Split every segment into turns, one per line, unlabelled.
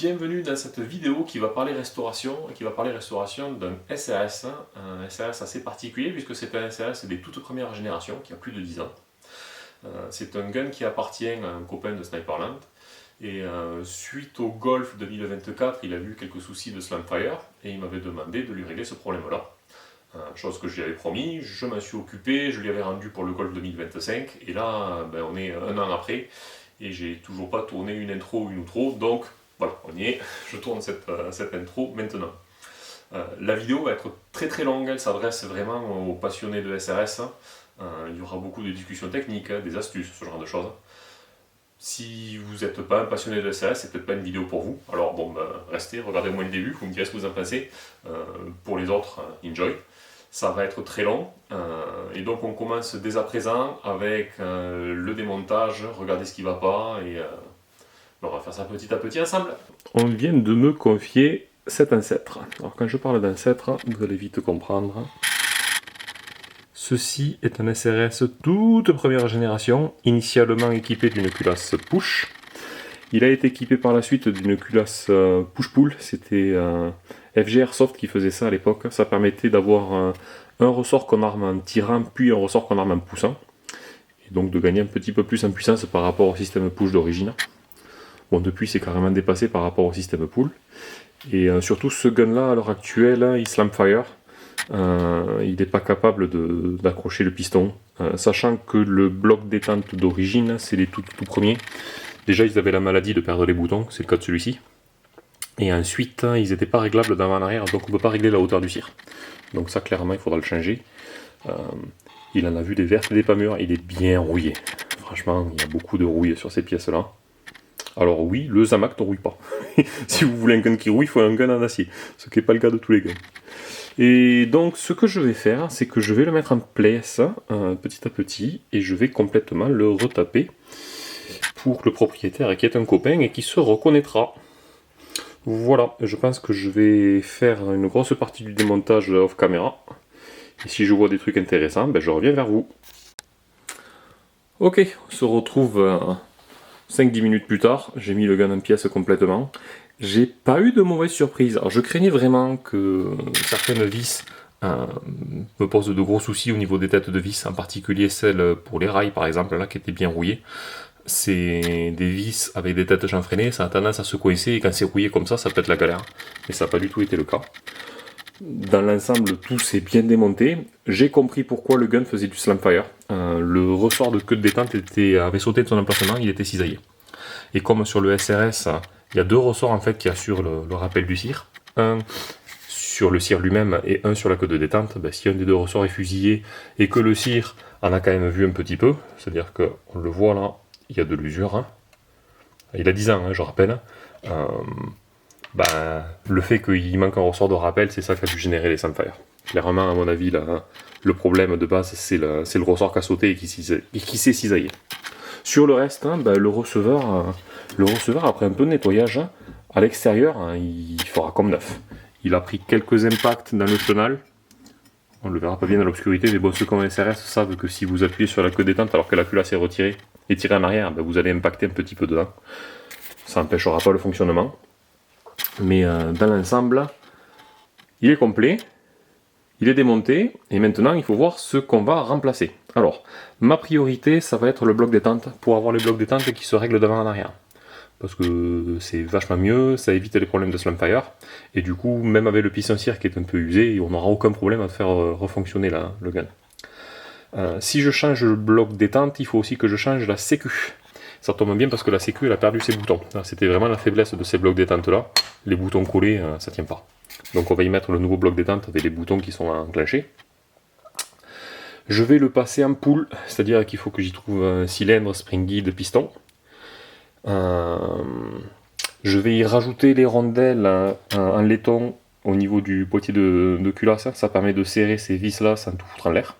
Bienvenue dans cette vidéo qui va parler restauration d'un SRS, un SRS assez particulier puisque c'est un SRS des toutes premières générations qui a plus de 10 ans. C'est un gun qui appartient à un copain de Sniperland et suite au Golf 2024 il a eu quelques soucis de slamfire et il m'avait demandé de lui régler ce problème là. Chose que je lui avais promis, je m'en suis occupé, je lui avais rendu pour le Golf 2025 et là on est un an après et j'ai toujours pas tourné une intro ou une outro, donc voilà, on y est, je tourne cette intro maintenant. La vidéo va être très longue, elle s'adresse vraiment aux passionnés de SRS. Il y aura beaucoup de discussions techniques, des astuces, ce genre de choses. Si vous n'êtes pas un passionné de SRS, c'est peut-être pas une vidéo pour vous. Alors bon, restez, regardez-moi le début, vous me direz ce que vous en pensez. Pour les autres, enjoy. Ça va être très long, et donc on commence dès à présent avec le démontage, regardez ce qui ne va pas, et on va faire ça petit à petit ensemble. On vient de me confier cet ancêtre. Alors quand je parle d'ancêtre, vous allez vite comprendre. Ceci est un SRS toute première génération, initialement équipé d'une culasse push. Il a été équipé par la suite d'une culasse push-pull, c'était FG Airsoft qui faisait ça à l'époque. Ça permettait d'avoir un ressort qu'on arme en tirant, puis un ressort qu'on arme en poussant. Et donc de gagner un petit peu plus en puissance par rapport au système push d'origine. Bon, depuis c'est carrément dépassé par rapport au système pull. Et surtout ce gun là à l'heure actuelle, il slamfire. Il n'est pas capable d'accrocher le piston. Sachant que le bloc détente d'origine, c'est les tout premiers. Déjà ils avaient la maladie de perdre les boutons, c'est le cas de celui-ci. Et ensuite ils n'étaient pas réglables d'avant en arrière, donc on ne peut pas régler la hauteur du cire. Donc ça clairement il faudra le changer. Il en a vu des vertes et des pas mûres, il est bien rouillé. Franchement il y a beaucoup de rouille sur ces pièces là. Alors oui, le Zamac ne rouille pas. Si vous voulez un gun qui rouille, il faut un gun en acier. Ce qui n'est pas le cas de tous les guns. Et donc ce que je vais faire, c'est que je vais le mettre en place petit à petit, et je vais complètement le retaper pour le propriétaire qui est un copain et qui se reconnaîtra. Voilà, je pense que je vais faire une grosse partie du démontage off caméra. Et si je vois des trucs intéressants, je reviens vers vous. Ok, on se retrouve 5-10 minutes plus tard, j'ai mis le gun en pièces complètement. J'ai pas eu de mauvaise surprise. Alors je craignais vraiment que certaines vis me posent de gros soucis au niveau des têtes de vis, en particulier celles pour les rails par exemple, là qui étaient bien rouillées. C'est des vis avec des têtes chanfreinées, ça a tendance à se coincer et quand c'est rouillé comme ça peut être la galère. Mais ça n'a pas du tout été le cas. Dans l'ensemble, tout s'est bien démonté. J'ai compris pourquoi le gun faisait du slamfire. Le ressort de queue de détente avait sauté de son emplacement, il était cisaillé. Et comme sur le SRS, il y a deux ressorts en fait qui assurent le rappel du cire. Un sur le cire lui-même et un sur la queue de détente. Si un des deux ressorts est fusillé et que le cire en a quand même vu un petit peu, c'est-à-dire qu'on le voit là, il y a de l'usure. Il a 10 ans, je rappelle. Le fait qu'il manque un ressort de rappel, c'est ça qui a dû générer les slamfire. Clairement, à mon avis, le problème de base, c'est le ressort qui a sauté et qui s'est cisaillé. Sur le reste, le receveur, après un peu de nettoyage, à l'extérieur, il fera comme neuf. Il a pris quelques impacts dans le chenal. On le verra pas bien dans l'obscurité, mais bon, ceux qui ont un SRS savent que si vous appuyez sur la queue détente alors que la culasse est retirée et tirée en arrière, vous allez impacter un petit peu dedans. Ça n'empêchera pas le fonctionnement. Mais dans l'ensemble, il est complet, il est démonté, et maintenant il faut voir ce qu'on va remplacer. Alors, ma priorité, ça va être le bloc détente, pour avoir les blocs détente qui se règlent d'avant en arrière. Parce que c'est vachement mieux, ça évite les problèmes de slamfire, et du coup, même avec le piston cire qui est un peu usé, on n'aura aucun problème à faire refonctionner le gun. Si je change le bloc détente, il faut aussi que je change la sécu. Ça tombe bien parce que la sécu elle a perdu ses boutons. C'était vraiment la faiblesse de ces blocs détente là. Les boutons collés, ça tient pas. Donc on va y mettre le nouveau bloc détente avec les boutons qui sont enclenchés. Je vais le passer en pool, c'est-à-dire qu'il faut que j'y trouve un cylindre, spring guide, piston. Je vais y rajouter les rondelles en laiton au niveau du potier de culasse. Ça permet de serrer ces vis là sans tout foutre en l'air.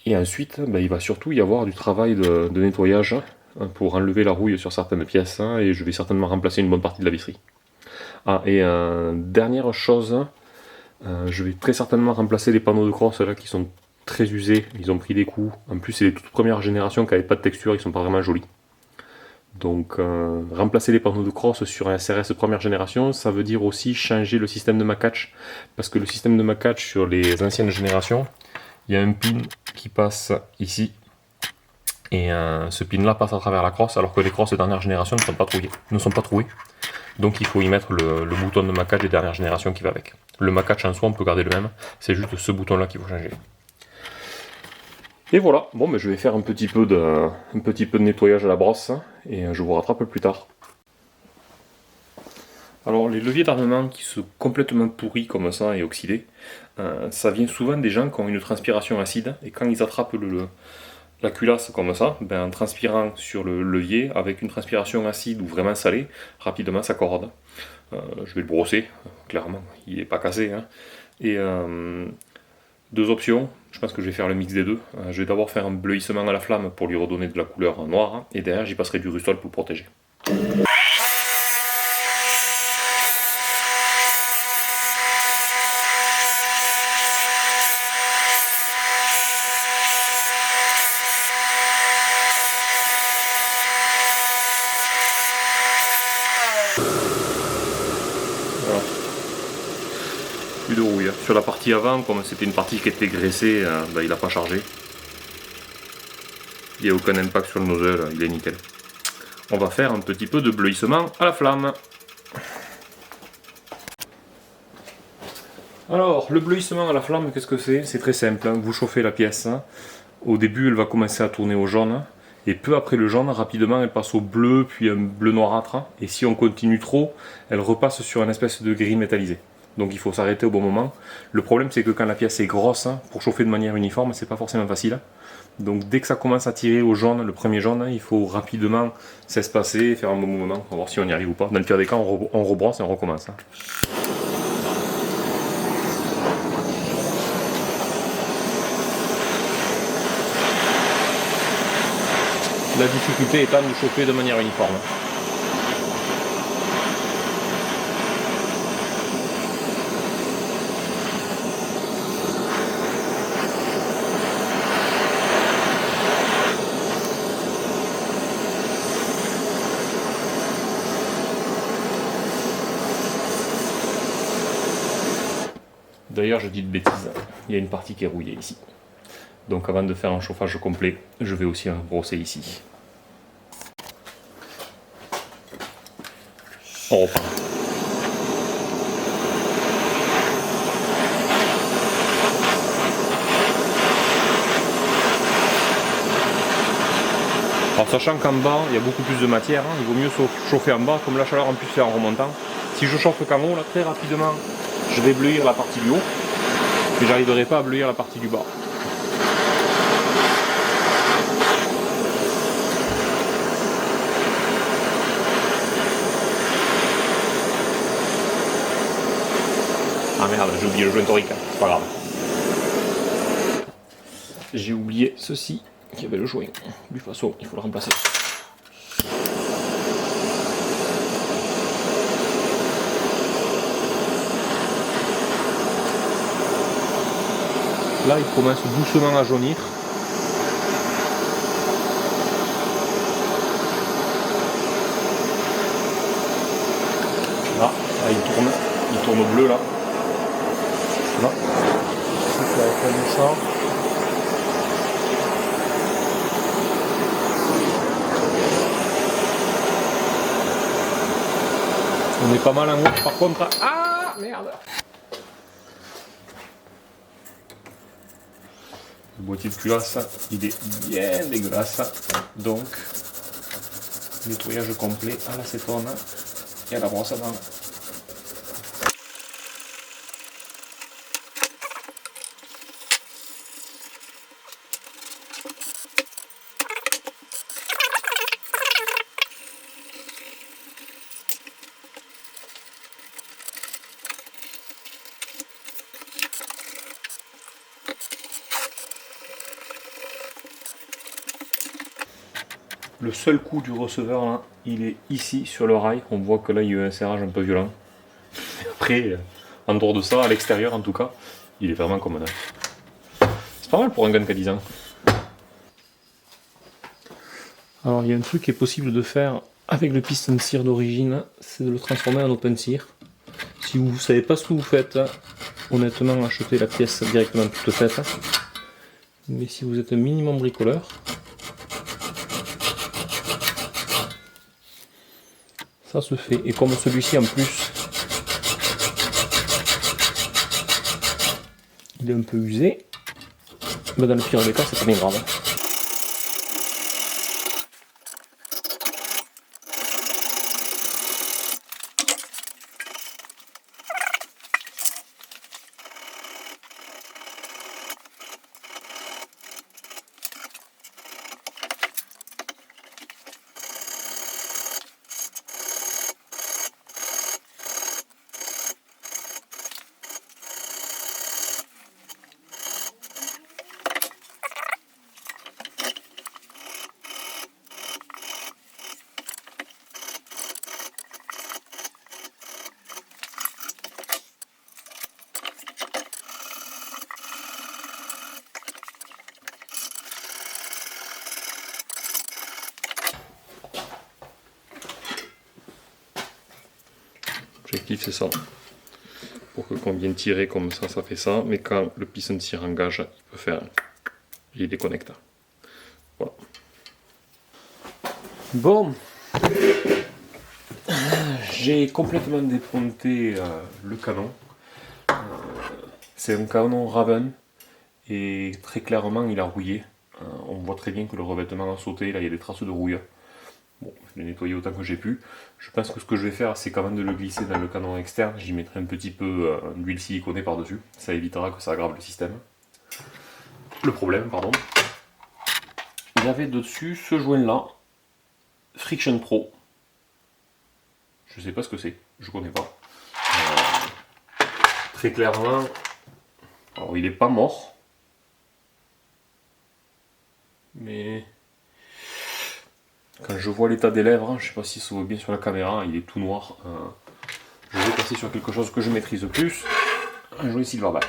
Et ensuite, il va surtout y avoir du travail de nettoyage pour enlever la rouille sur certaines pièces, et je vais certainement remplacer une bonne partie de la visserie. Et dernière chose, je vais très certainement remplacer les panneaux de crosse là qui sont très usés, ils ont pris des coups. En plus c'est les toutes premières générations qui n'avaient pas de texture, ils sont pas vraiment jolis. Donc remplacer les panneaux de crosse sur un SRS première génération, ça veut dire aussi changer le système de macatch. Parce que le système de macatch sur les anciennes générations, il y a un pin qui passe ici. Et ce pin là passe à travers la crosse, alors que les crosses de dernière génération ne sont pas trouées. Donc il faut y mettre le bouton de macatch des dernières générations qui va avec. Le macatch en soi, on peut garder le même, c'est juste ce bouton là qu'il faut changer. Et voilà, bon, mais je vais faire un petit peu de nettoyage à la brosse et je vous rattrape plus tard. Alors les leviers d'armement qui sont complètement pourris comme ça et oxydés, ça vient souvent des gens qui ont une transpiration acide et quand ils attrapent la culasse comme ça, ben, en transpirant sur le levier avec une transpiration acide ou vraiment salée, rapidement ça corrode. Je vais le brosser, clairement, il n'est pas cassé. Hein. Et deux options, je pense que je vais faire le mix des deux. Je vais d'abord faire un bleuissement à la flamme pour lui redonner de la couleur noire, hein, et derrière j'y passerai du Rustol pour le protéger. Voilà. Plus de rouille. Sur la partie avant, comme c'était une partie qui était graissée, ben, il n'a pas chargé. Il n'y a aucun impact sur le nozzle, il est nickel. On va faire un petit peu de bleuissement à la flamme. Alors, le bleuissement à la flamme, qu'est-ce que c'est? C'est très simple, hein. Vous chauffez la pièce. Hein. Au début, elle va commencer à tourner au jaune. Et peu après le jaune, rapidement, elle passe au bleu, puis un bleu noirâtre. Et si on continue trop, elle repasse sur une espèce de gris métallisé. Donc il faut s'arrêter au bon moment. Le problème, c'est que quand la pièce est grosse, hein, pour chauffer de manière uniforme, c'est pas forcément facile. Donc dès que ça commence à tirer au jaune, le premier jaune, il faut rapidement s'espacer, faire un bon mouvement, on va voir si on y arrive ou pas. Dans le pire des cas, on rebrosse et on recommence. Hein. La difficulté étant de chauffer de manière uniforme. D'ailleurs, je dis de bêtises, il y a une partie qui est rouillée ici. Donc avant de faire un chauffage complet, je vais aussi brosser ici. On reprend. Alors sachant qu'en bas, il y a beaucoup plus de matière, hein, il vaut mieux chauffer en bas, comme la chaleur en plus fait en remontant. Si je chauffe qu'en haut, là, très rapidement, je vais bleuir la partie du haut, mais j'arriverai pas à bleuir la partie du bas. Ah merde, j'ai oublié le joint torique, c'est pas grave. J'ai oublié ceci, qui avait le joint. Du façon, il faut le remplacer. Là, il commence doucement à jaunir. Là, il tourne bleu là. Là. Comme ça. On est pas mal en haut par contre. Ah merde! Le boîtier de culasse, il est bien dégueulasse. Donc, nettoyage complet à l'acétone et à la brosse à dents. Le seul coup du receveur, là, il est ici sur le rail. On voit que là, il y a eu un serrage un peu violent. Après, en dehors de ça, à l'extérieur en tout cas, il est vraiment comme un. C'est pas mal pour un gun qui a 10 ans.
Alors il y a un truc qui est possible de faire avec le piston sear d'origine, c'est de le transformer en open sear. Si vous ne savez pas ce que vous faites, honnêtement achetez la pièce directement toute faite. Mais si vous êtes un minimum bricoleur, ça se fait. Et comme celui-ci en plus, il est un peu usé, mais dans le pire des cas, c'est pas bien grave.
L'objectif c'est ça. Pour que quand on vienne tirer comme ça, ça fait ça. Mais quand le piston sear engage, il peut faire... il déconnecte. Voilà. Bon. J'ai complètement démonté le canon. C'est un canon Raven. Et très clairement il a rouillé. On voit très bien que le revêtement a sauté. Là il y a des traces de rouille. Bon, je l'ai nettoyé autant que j'ai pu. Je pense que ce que je vais faire, c'est quand même de le glisser dans le canon externe. J'y mettrai un petit peu d'huile siliconée par-dessus. Ça évitera que ça aggrave le système. Le problème, pardon. Il y avait dessus ce joint-là, Friction Pro. Je sais pas ce que c'est, je connais pas. Très clairement, alors il est pas mort. Mais... quand je vois l'état des lèvres, je sais pas si ça se voit bien sur la caméra, il est tout noir. Je vais passer sur quelque chose que je maîtrise plus, un joint Silverback.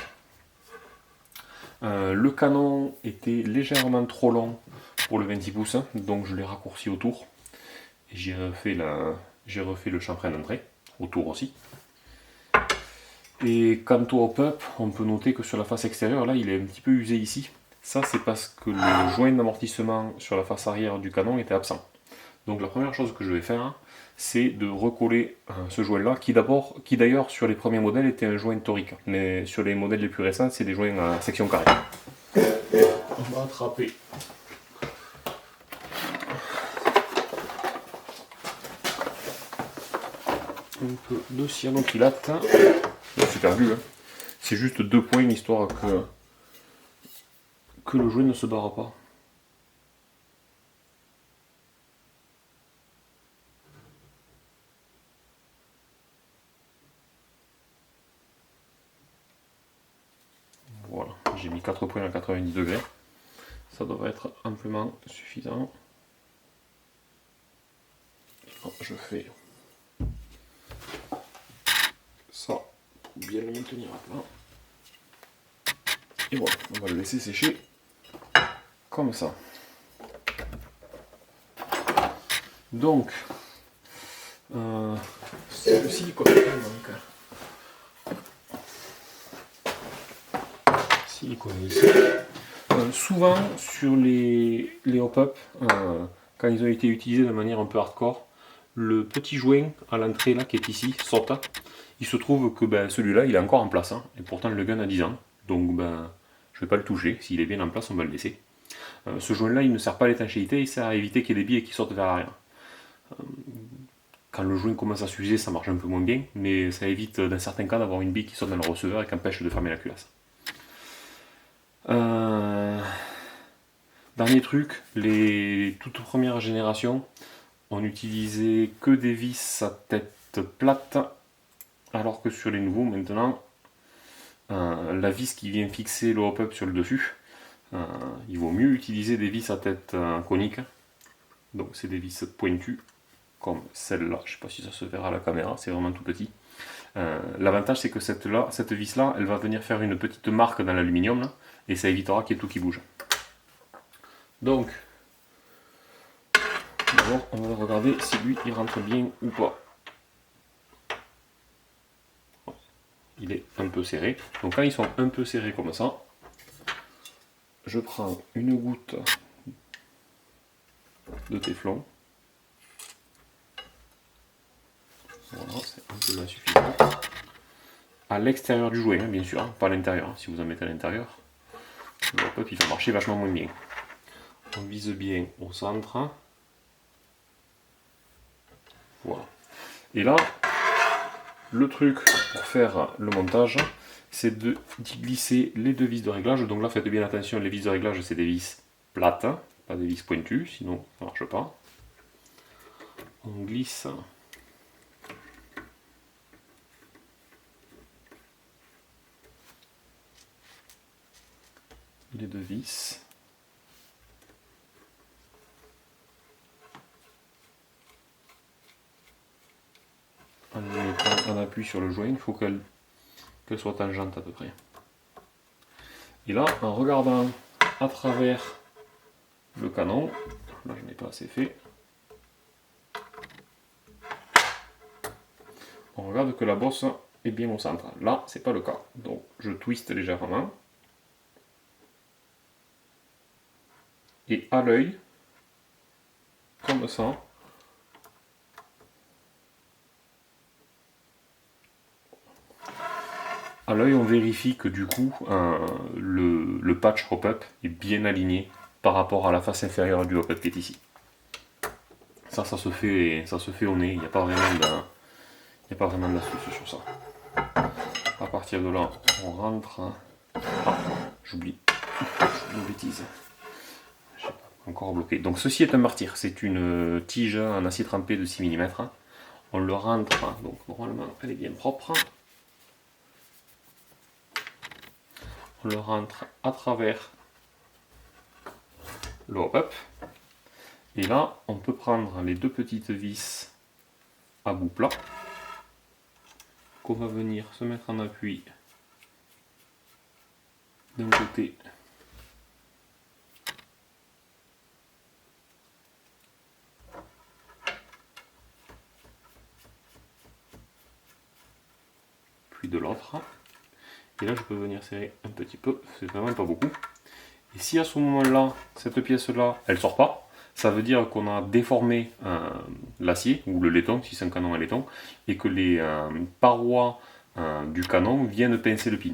Le canon était légèrement trop long pour le 26 pouces, donc je l'ai raccourci autour. Et j'ai refait le chamfrein d'entrée, autour aussi. Et quant au hop-up, on peut noter que sur la face extérieure, là, il est un petit peu usé ici. Ça, c'est parce que le joint d'amortissement sur la face arrière du canon était absent. Donc la première chose que je vais faire, c'est de recoller ce joint-là, qui d'ailleurs sur les premiers modèles était un joint torique, mais sur les modèles les plus récents, c'est des joints à section carrée. On va attraper un peu de cyanopyrite. C'est perdu, hein. C'est juste 2 points histoire que le joint ne se barre pas. Voilà, j'ai mis 4 points à 90 degrés. Ça devrait être amplement suffisant. Alors, je fais ça pour bien le maintenir à plat. Et voilà, on va le laisser sécher comme ça. Donc, c'est le silicone. Silicone ici. Souvent sur les hop-up, quand ils ont été utilisés de manière un peu hardcore, le petit joint à l'entrée là qui est ici saute. Il se trouve que celui-là il est encore en place, hein, et pourtant le gun a 10 ans, donc je vais pas le toucher. S'il est bien en place, on va le laisser. Ce joint là il ne sert pas à l'étanchéité, il sert à éviter qu'il y ait des billes qui sortent vers l'arrière. Quand le joint commence à s'user, ça marche un peu moins bien, mais ça évite dans certains cas d'avoir une bille qui saute dans le receveur et qui empêche de fermer la culasse. Dernier truc, les toutes premières générations, on n'utilisait que des vis à tête plate, alors que sur les nouveaux maintenant, la vis qui vient fixer le hop-up sur le dessus, il vaut mieux utiliser des vis à tête conique. Donc c'est des vis pointues, comme celle-là, je ne sais pas si ça se verra à la caméra, c'est vraiment tout petit. L'avantage c'est que cette vis là, elle va venir faire une petite marque dans l'aluminium, et ça évitera qu'il y ait tout qui bouge. Donc, D'abord, on va regarder si lui il rentre bien ou pas. Il est un peu serré. Donc quand ils sont un peu serrés comme ça, je prends une goutte de téflon. Voilà, c'est un peu insuffisant. À l'extérieur du jouet, hein, bien sûr, hein, pas à l'intérieur. Si vous en mettez à l'intérieur, le hop-up il va marcher vachement moins bien. On vise bien au centre. Voilà. Et là, le truc pour faire le montage, c'est d'y glisser les deux vis de réglage. Donc là, faites bien attention, les vis de réglage, c'est des vis plates, hein, pas des vis pointues, sinon ça ne marche pas. On glisse les deux vis. En mettant un appui sur le joint, il faut qu'elle soit tangente à peu près. Et là, en regardant à travers le canon, là je n'ai pas assez fait, on regarde que la bosse est bien au centre. Là, c'est pas le cas. Donc je twiste légèrement. Et à l'œil, comme ça, à l'œil, on vérifie que du coup, le patch hop-up est bien aligné par rapport à la face inférieure du hop-up qui est ici. Ça se fait au nez, il n'y a pas vraiment d'astuce sur ça. À partir de là, on rentre. Ah, j'oublie une bêtise. Je sais pas, encore bloqué. Donc ceci est un martyr, c'est une tige en acier trempé de 6 mm. On le rentre, donc normalement elle est bien propre. On le rentre à travers le hop-up. Et là, on peut prendre les deux petites vis à bout plat qu'on va venir se mettre en appui d'un côté puis de l'autre. Et là, je peux venir serrer un petit peu, c'est vraiment pas beaucoup. Et si à ce moment-là, cette pièce-là, elle sort pas, ça veut dire qu'on a déformé l'acier, ou le laiton, si c'est un canon à laiton, et que les parois du canon viennent pincer le pin.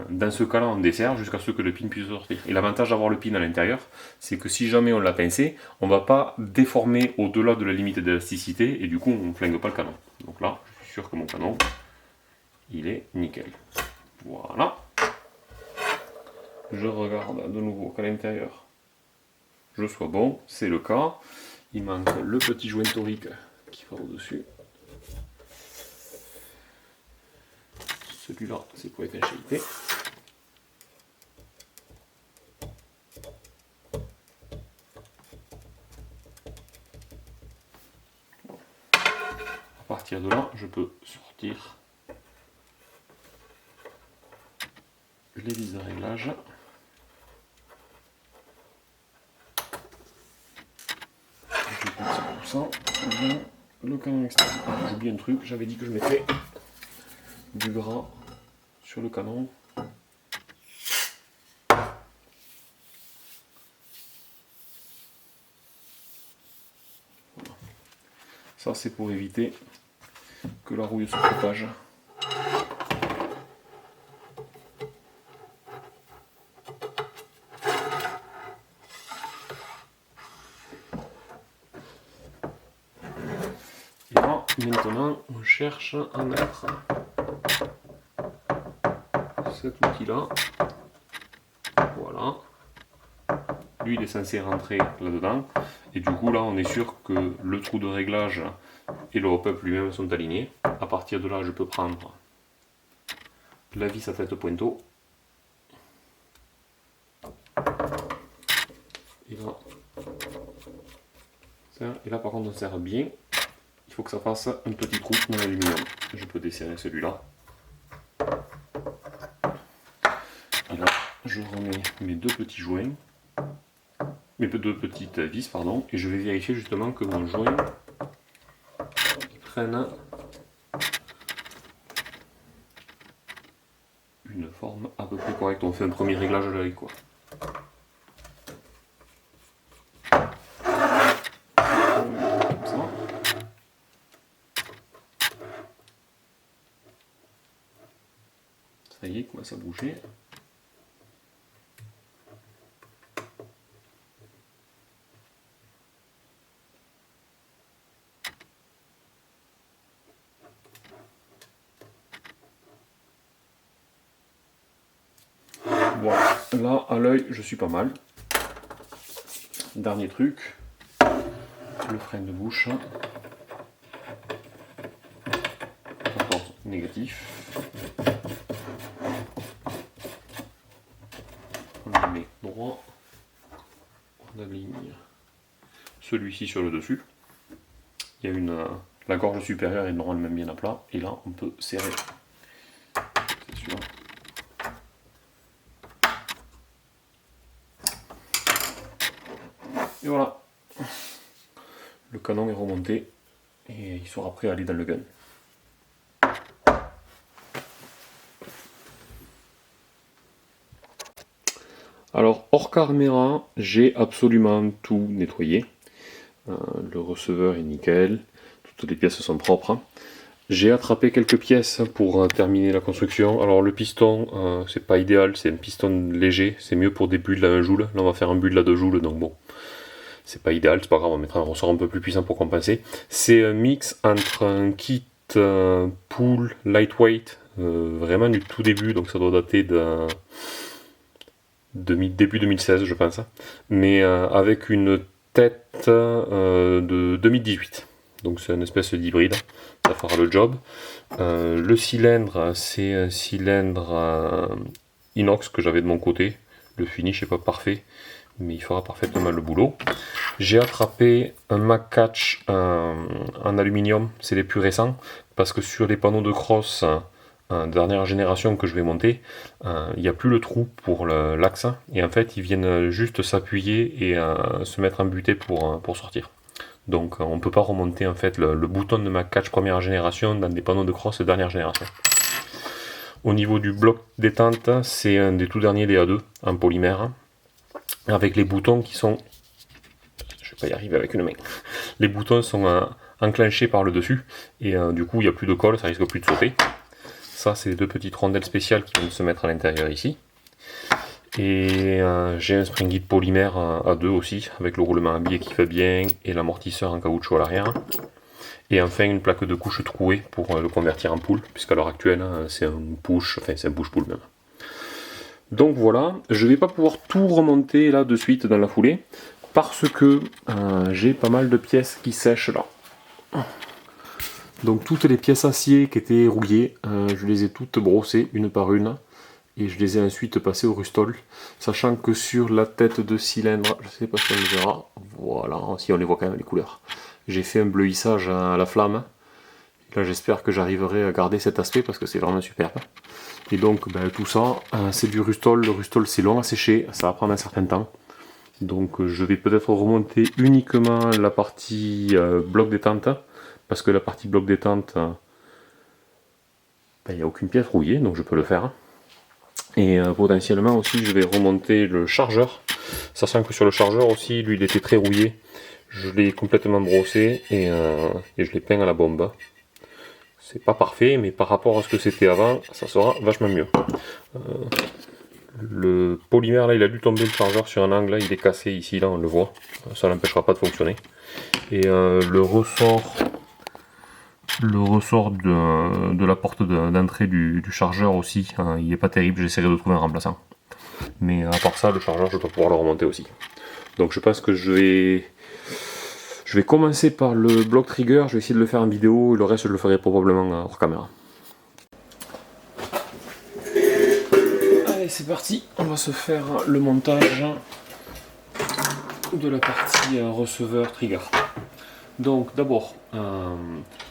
Dans ce cas-là, on dessert jusqu'à ce que le pin puisse sortir. Et l'avantage d'avoir le pin à l'intérieur, c'est que si jamais on l'a pincé, on ne va pas déformer au-delà de la limite d'élasticité, et du coup, on ne flingue pas le canon. Donc là, je suis sûr que mon canon, il est nickel. Voilà. Je regarde de nouveau qu'à l'intérieur, je sois bon, c'est le cas. Il manque le petit joint torique qui va au-dessus. Celui-là, c'est pour étanchéité. À partir de là, je peux sortir les vis de réglage. Je comme ça, le canon externe. J'oublie un truc, j'avais dit que je mettrais du gras sur le canon. Voilà. Ça c'est pour éviter que la rouille se propage. Et là, maintenant, on cherche à mettre cet outil-là. Voilà. Lui, il est censé rentrer là-dedans. Et du coup, là, on est sûr que le trou de réglage et le hop-up lui-même sont alignés. À partir de là, je peux prendre la vis à tête pointeau. Et là, par contre, on serre bien. Il faut que ça fasse un petit trou dans l'aluminium. Je peux desserrer celui-là. Et là, je remets mes deux petits joints. mes deux petites vis, pardon, et je vais vérifier justement que mon joint prenne une forme à peu près correcte. On fait un premier réglage de l'œil, quoi. Comme ça. Ça y est, il commence à bouger. Voilà, là à l'œil je suis pas mal. Dernier truc, le frein de bouche. 14 négatif. On le met droit. On aligne celui-ci sur le dessus. Il y a la gorge supérieure est normalement bien à plat. Et là on peut serrer. C'est sûr. Et voilà, le canon est remonté et il sera prêt à aller dans le gun. Alors hors caméra, j'ai absolument tout nettoyé. Le receveur est nickel, toutes les pièces sont propres. J'ai attrapé quelques pièces pour terminer la construction. Alors le piston, c'est pas idéal, c'est un piston léger, c'est mieux pour des bulles à 1 joule. Là on va faire un bulle à 2 joules, donc bon. C'est pas idéal, c'est pas grave, on mettra un ressort un peu plus puissant pour compenser. C'est un mix entre un kit pool lightweight, vraiment du tout début, donc ça doit dater de début 2016 je pense, mais avec une tête de 2018. Donc c'est une espèce d'hybride, ça fera le job. Le cylindre, c'est un cylindre inox que j'avais de mon côté. Le finish n'est pas parfait, mais il fera parfaitement le boulot. J'ai attrapé un MacCatch en aluminium, c'est les plus récents, parce que sur les panneaux de cross dernière génération que je vais monter, il n'y a plus le trou pour l'axe, et en fait ils viennent juste s'appuyer et se mettre en butée pour sortir. Donc on ne peut pas remonter en fait le bouton de MacCatch première génération dans des panneaux de cross dernière génération. Au niveau du bloc détente, c'est un des tout derniers DA2 en polymère, avec les boutons qui sont... Je vais pas y arriver avec une main. Les boutons sont enclenchés par le dessus, et du coup il n'y a plus de colle, ça risque plus de sauter. Ça c'est les deux petites rondelles spéciales qui viennent se mettre à l'intérieur ici. Et j'ai un spring guide polymère à 2 aussi, avec le roulement à biais qui fait bien, et l'amortisseur en caoutchouc à l'arrière. Et enfin une plaque de couche trouée pour le convertir en pool, puisqu'à l'heure actuelle c'est un push, enfin c'est un push-pull même. Donc voilà, je ne vais pas pouvoir tout remonter là de suite dans la foulée, parce que j'ai pas mal de pièces qui sèchent là. Donc toutes les pièces acier qui étaient rouillées, je les ai toutes brossées une par une, et je les ai ensuite passées au Rustol, sachant que sur la tête de cylindre, je ne sais pas si on le verra, voilà, si on les voit quand même les couleurs, j'ai fait un bleuissage à la flamme. Là j'espère que j'arriverai à garder cet aspect parce que c'est vraiment superbe. Et donc tout ça c'est du Rustol, le Rustol c'est long à sécher, ça va prendre un certain temps. Donc je vais peut-être remonter uniquement la partie bloc détente, parce que la partie bloc détente, il n'y a aucune pièce rouillée, donc je peux le faire. Et potentiellement aussi je vais remonter le chargeur, sachant que sur le chargeur aussi, lui il était très rouillé. Je l'ai complètement brossé et je l'ai peint à la bombe. C'est pas parfait, mais par rapport à ce que c'était avant, ça sera vachement mieux. Le polymère là, il a dû tomber le chargeur sur un angle, là, il est cassé ici, là on le voit. Ça n'empêchera pas de fonctionner. Et le ressort de la porte d'entrée du chargeur aussi, il est pas terrible, j'essaierai de trouver un remplaçant. Mais à part ça, le chargeur, je dois pouvoir le remonter aussi. Donc je pense que je vais commencer par le bloc trigger, je vais essayer de le faire en vidéo, et le reste je le ferai probablement hors caméra. Allez, c'est parti, on va se faire le montage de la partie receveur trigger. Donc d'abord,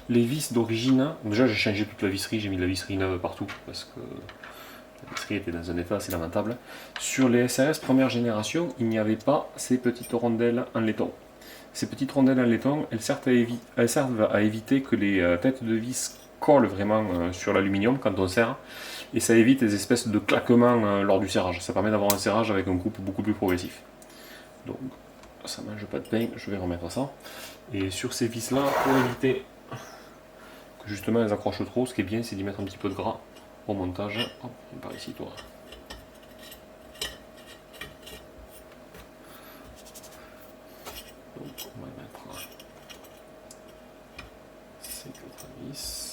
les vis d'origine, déjà j'ai changé toute la visserie, j'ai mis de la visserie neuve partout, parce que La tapisserie était dans un état assez lamentable. Sur les SRS première génération, il n'y avait pas ces petites rondelles en laiton. Ces petites rondelles en laiton, elles servent à éviter que les têtes de vis collent vraiment sur l'aluminium quand on serre, et ça évite des espèces de claquements lors du serrage. Ça permet d'avoir un serrage avec un coupe beaucoup plus progressif. Donc ça mange pas de pain, je vais remettre ça. Et sur ces vis là, pour éviter que justement elles accrochent trop, ce qui est bien c'est d'y mettre un petit peu de gras au montage. Hop, par ici toi. Donc on va mettre ces 4 vis.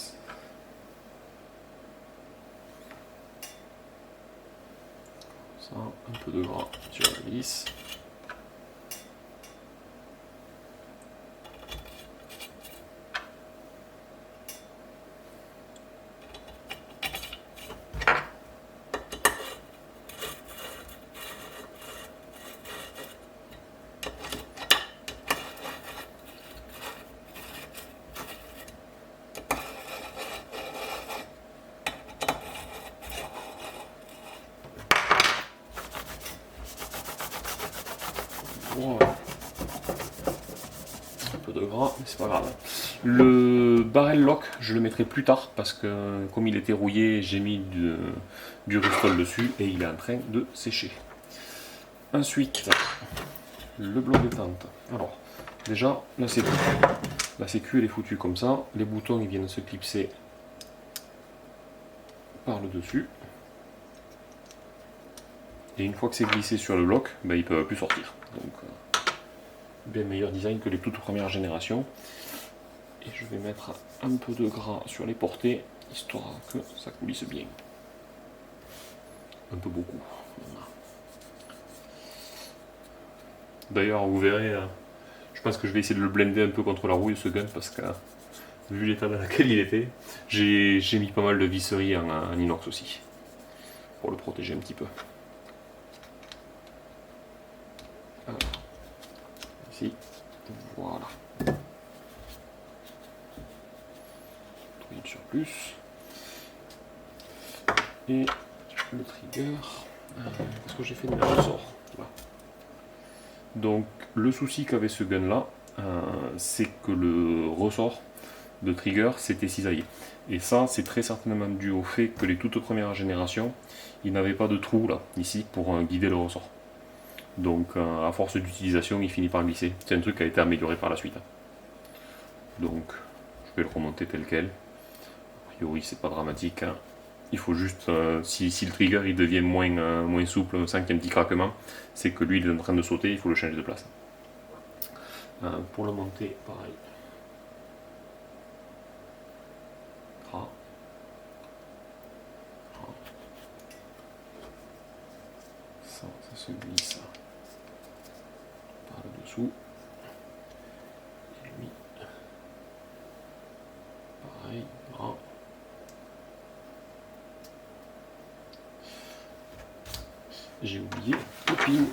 Ça, un peu de gras sur la vis. Voilà. Un peu de gras, mais c'est pas grave. Le barrel lock, je le mettrai plus tard parce que comme il était rouillé, j'ai mis du Rustol dessus et il est en train de sécher. Ensuite, le bloc de tente. Alors, déjà, la sécu. La sécu elle est foutue comme ça. Les boutons ils viennent se clipser par le dessus. Et une fois que c'est glissé sur le bloc, ben, il ne peut plus sortir. Donc, bien meilleur design que les toutes premières générations. Et je vais mettre un peu de gras sur les portées, histoire que ça coulisse bien. Un peu beaucoup. Voilà. D'ailleurs, vous verrez, je pense que je vais essayer de le blender un peu contre la rouille ce gun, parce que vu l'état dans lequel il était, j'ai mis pas mal de visserie en inox aussi, pour le protéger un petit peu. Alors, ici, voilà. Sur plus. Et le trigger, parce que j'ai fait de mes ressorts. Voilà. Donc le souci qu'avait ce gun là, c'est que le ressort de trigger s'était cisaillé. Et ça c'est très certainement dû au fait que les toutes premières générations, ils n'avaient pas de trou là, ici, pour guider le ressort. Donc à force d'utilisation, il finit par glisser. C'est un truc qui a été amélioré par la suite. Donc je vais le remonter tel quel. A priori c'est pas dramatique. Hein. Il faut juste, si le trigger il devient moins souple, on sent qu'il y a un petit craquement, c'est que lui il est en train de sauter, il faut le changer de place. Pour le monter, pareil. Gras. Gras. Ça se glisse par le dessous. Et lui, pareil, gras. J'ai oublié le pin.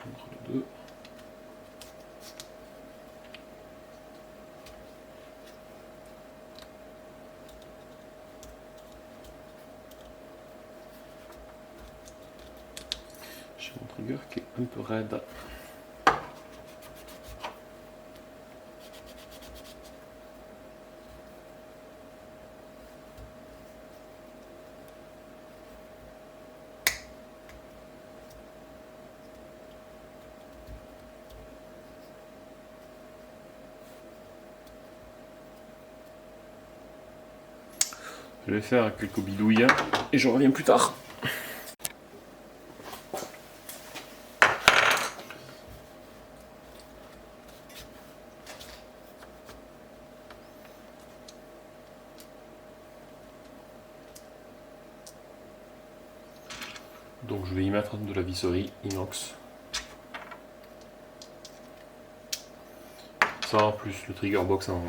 Entre les deux. J'ai mon trigger qui est un peu raide. Je vais faire quelques bidouilles et je reviens plus tard. Donc je vais y mettre de la visserie inox. Ça plus le trigger box en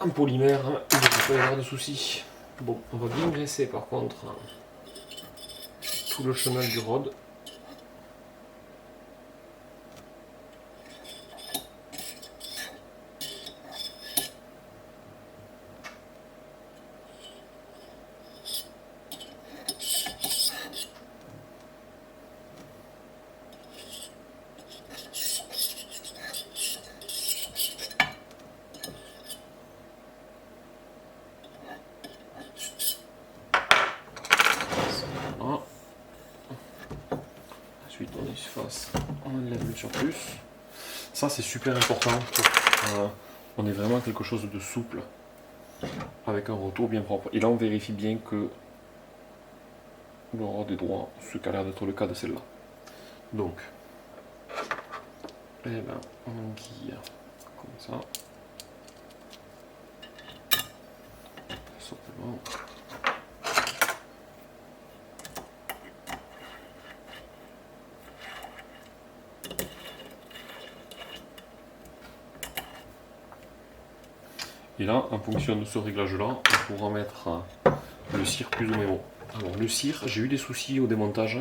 polymère, il ne devrait pas y avoir de soucis. Bon, on va bien graisser par contre tout le chenal du rod. Ensuite on efface, on enlève le surplus. Ça c'est super important pour on est vraiment quelque chose de souple avec un retour bien propre. Et là on vérifie bien que le rod est droit, ce qui a l'air d'être le cas de celle-là. Donc, eh ben, on enquille comme ça. Simplement. Et là, en fonction de ce réglage-là, on pourra mettre le cire plus ou moins haut. Alors le cire, j'ai eu des soucis au démontage.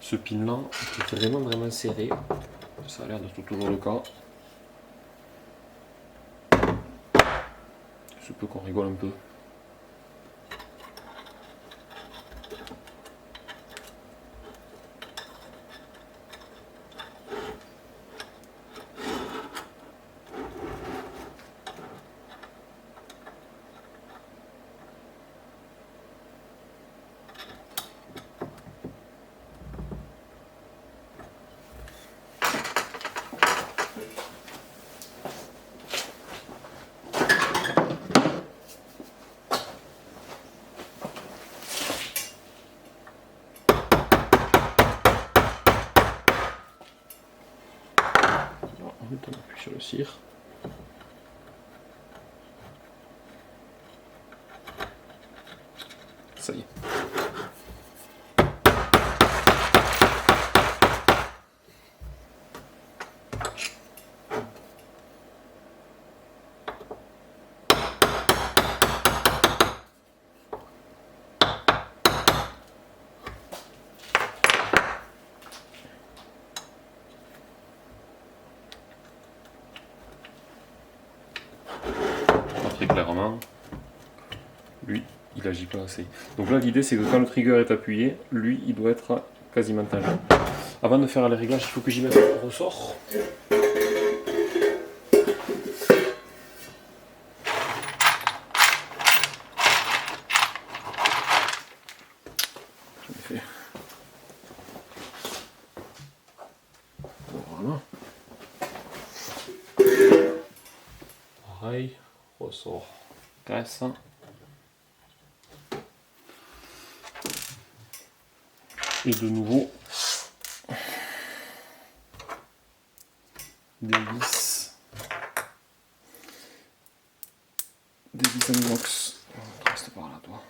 Ce pin-là est vraiment serré. Ça a l'air d'être toujours le cas. Il se peut qu'on rigole un peu. On appuie sur le cire. Ça y est. Très clairement, lui, il agit pas assez. Donc là, l'idée, c'est que quand le trigger est appuyé, lui, il doit être quasiment tangent. Avant de faire les réglages, il faut que j'y mette le ressort. J'en ai fait. Voilà. Pareil, ressort, graisse. Et de nouveau, des vis en inox. On reste par là, toi.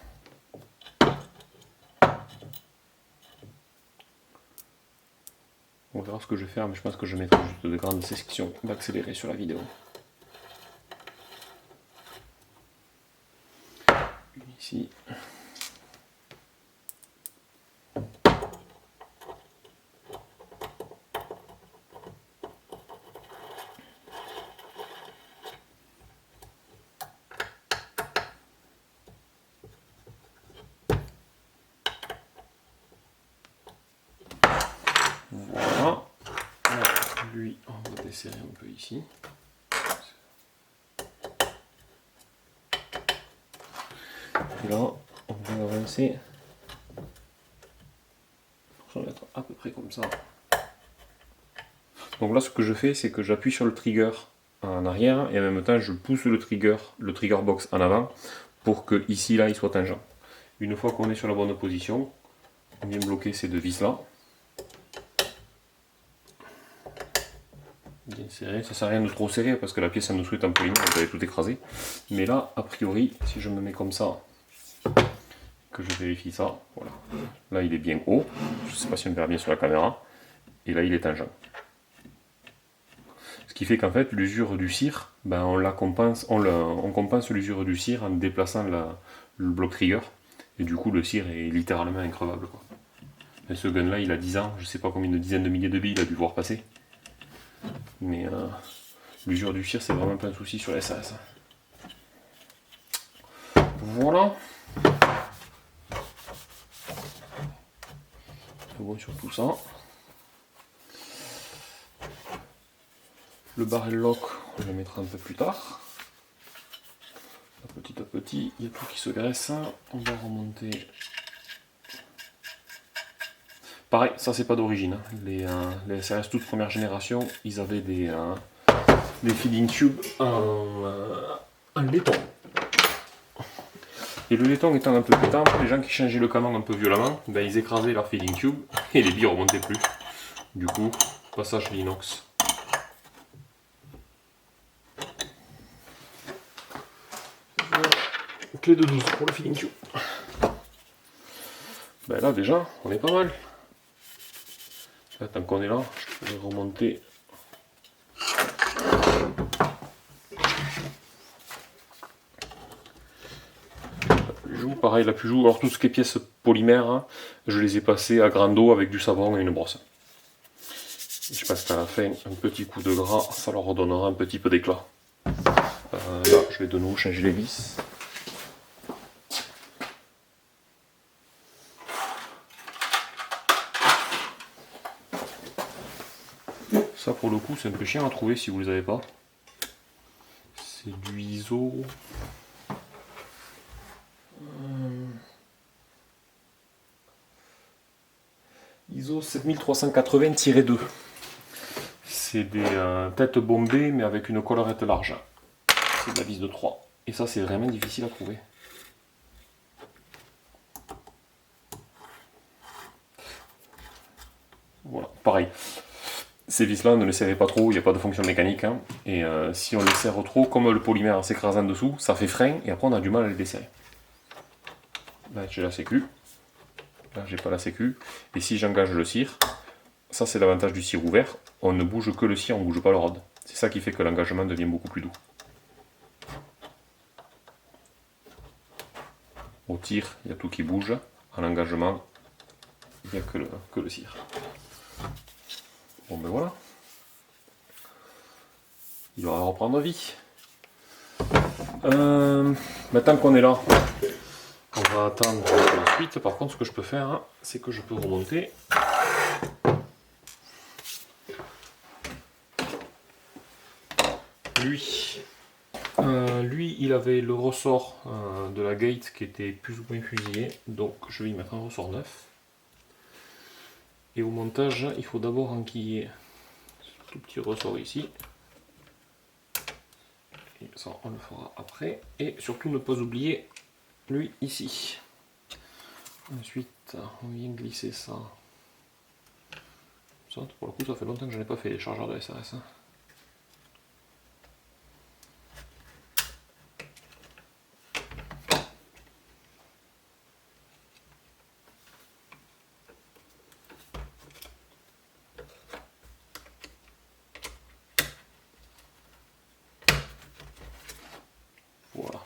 On verra ce que je vais faire, mais je pense que je mettrai juste de grandes sections d'accélérer sur la vidéo. Une ici. Voilà. Alors, lui, on va desserrer un peu ici. Et là, on va avancer. Je vais mettre à peu près comme ça. Donc là ce que je fais c'est que j'appuie sur le trigger en arrière et en même temps je pousse le trigger box en avant pour que ici là il soit tangent. Une fois qu'on est sur la bonne position, on vient bloquer ces deux vis là. Bien serré, ça sert à rien de trop serrer parce que la pièce elle nous souhaite en polymère, vous allez tout écraser. Mais là, a priori, si je me mets comme ça, que je vérifie ça, voilà. Là il est bien haut, je ne sais pas si on verra bien sur la caméra, et là il est tangent. Ce qui fait qu'en fait l'usure du cire, ben, on compense l'usure du cire en déplaçant le bloc trigger, et du coup le cire est littéralement increvable, quoi. Et ce gun là il a 10 ans, je ne sais pas combien de dizaines de milliers de billes il a dû voir passer. Mais l'usure du cire c'est vraiment pas un souci sur la SRS. Voilà. C'est bon sur tout ça. Le barrel lock, on le mettra un peu plus tard. Petit à petit, il y a tout qui se graisse. On va remonter. Pareil, ça c'est pas d'origine. Les SRS toute première génération, ils avaient des feeding tubes en laiton. Et le laiton étant un peu pétant, les gens qui changeaient le canon un peu violemment, ben, ils écrasaient leur feeding tube et les billes remontaient plus. Du coup, passage à l'inox. Clé de 12 pour le feeding tube. Ben là déjà, on est pas mal. Là, tant qu'on est là, je pourrais remonter. Pareil, la Pujou, alors tout ce qui est pièces polymères, hein, je les ai passées à grande eau avec du savon et une brosse. Je pense qu'à la fin, un petit coup de gras, ça leur redonnera un petit peu d'éclat. Là, je vais de nouveau changer les vis. Ça, pour le coup, c'est un peu chiant à trouver si vous les avez pas. C'est du ISO. ISO 7380-2. C'est des têtes bombées mais avec une collerette large. C'est de la vis de 3. Et ça c'est vraiment difficile à trouver. Voilà, pareil. Ces vis là ne les serrez pas trop, il n'y a pas de fonction mécanique. Hein. Et si on les serre trop, comme le polymère s'écrase en dessous, ça fait frein et après on a du mal à les desserrer. Là j'ai la sécu. Là j'ai pas la sécu. Et si j'engage le cire, ça c'est l'avantage du cire ouvert, on ne bouge que le cire, on ne bouge pas le rod. C'est ça qui fait que l'engagement devient beaucoup plus doux. Au tir, il y a tout qui bouge. À l'engagement, il n'y a que le cire. Bon ben voilà. Il va reprendre vie. Maintenant qu'on est là, on va attendre la suite. Par contre, ce que je peux faire, hein, c'est que je peux remonter. Lui, il avait le ressort de la gate qui était plus ou moins fusillé, donc je vais y mettre un ressort neuf. Et au montage, il faut d'abord enquiller ce tout petit ressort ici. Et ça, on le fera après. Et surtout ne pas oublier lui ici. Ensuite, on vient glisser ça. Ça, pour le coup, ça fait longtemps que je n'ai pas fait les chargeurs de SRS. Hein. Voilà.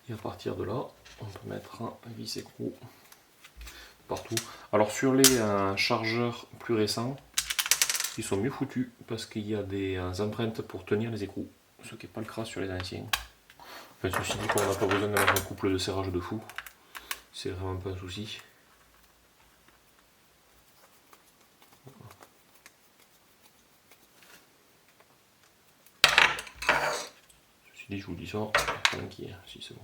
Et à partir de là, on peut mettre un vis écrou partout. Alors sur les chargeurs plus récents, ils sont mieux foutus parce qu'il y a des empreintes pour tenir les écrous, ce qui n'est pas le cas sur les anciens. Enfin, ceci dit, qu'on n'a pas besoin d'avoir un couple de serrage de fou, c'est vraiment pas un souci. Ceci dit, je vous dis ça, pas inquiet, si c'est bon.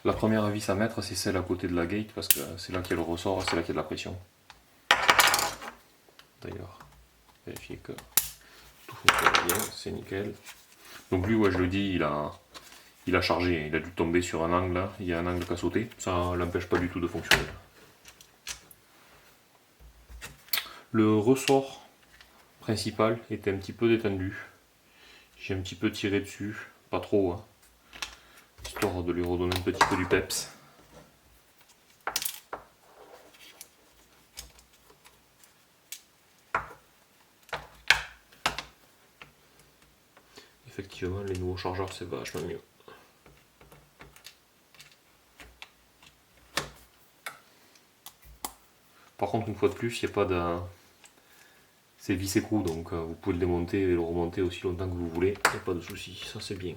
La première vis à mettre, c'est celle à côté de la gate, parce que c'est là qu'il y a le ressort, c'est là qu'il y a de la pression. D'ailleurs, vérifiez que tout fonctionne bien, c'est nickel. Donc lui, ouais, je le dis, il a chargé, il a dû tomber sur un angle, là. Il y a un angle qui a sauté, ça l'empêche pas du tout de fonctionner. Le ressort principal était un petit peu détendu. J'ai un petit peu tiré dessus, pas trop, hein, histoire de lui redonner un petit peu du peps. Effectivement, les nouveaux chargeurs, c'est vachement mieux. Par contre, une fois de plus, il n'y a pas de... C'est vis écrou, donc vous pouvez le démonter et le remonter aussi longtemps que vous voulez, il n'y a pas de souci, ça c'est bien.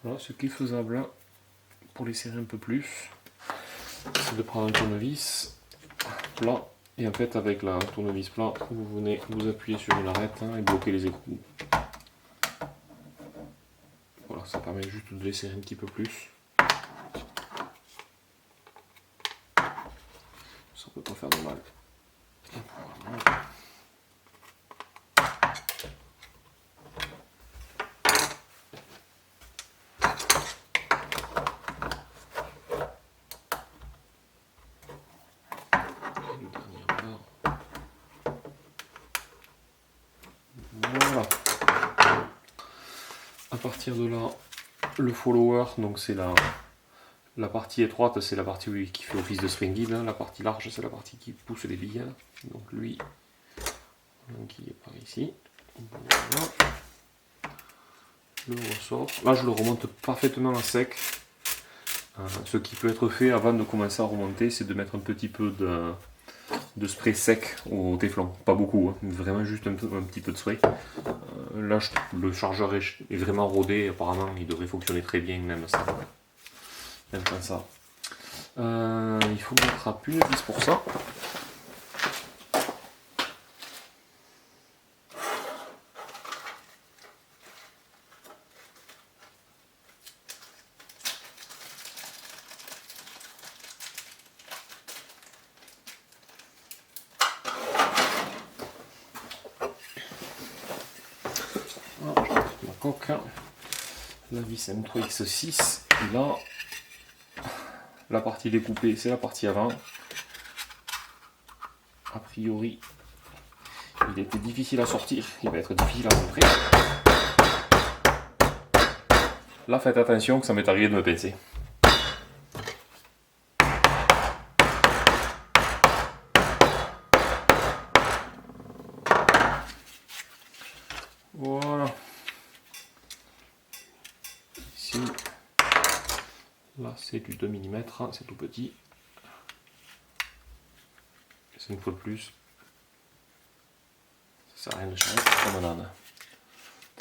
Voilà, ce qui est faisable pour les serrer un peu plus, c'est de prendre un tournevis plat et en fait avec la tournevis plat, vous venez vous appuyer sur une arête et bloquer les écrous. Voilà, ça permet juste de les serrer un petit peu plus. Ça peut pas faire de mal. Voilà. Voilà. À partir de là, le follower, donc c'est la partie étroite, c'est la partie qui fait office de spring guide. La partie large, c'est la partie qui pousse les billes. Donc lui, qui est par ici. Voilà. Le ressort. Là, je le remonte parfaitement à sec. Ce qui peut être fait avant de commencer à remonter, c'est de mettre un petit peu de spray sec au téflon. Pas beaucoup, hein, vraiment juste un petit peu de spray. Là, le chargeur est vraiment rodé. Apparemment, il devrait fonctionner très bien, même ça. Même comme ça. Il faut mettre à une vis pour ça. La vis M3X6, là, la partie découpée, c'est la partie avant. A priori, il était difficile à sortir, il va être difficile à montrer. Là, faites attention que ça m'est arrivé de me pincer. Voilà. Ici, là c'est du 2 mm, c'est tout petit. C'est une fois de plus. Ça sert à rien de changer comme un âne.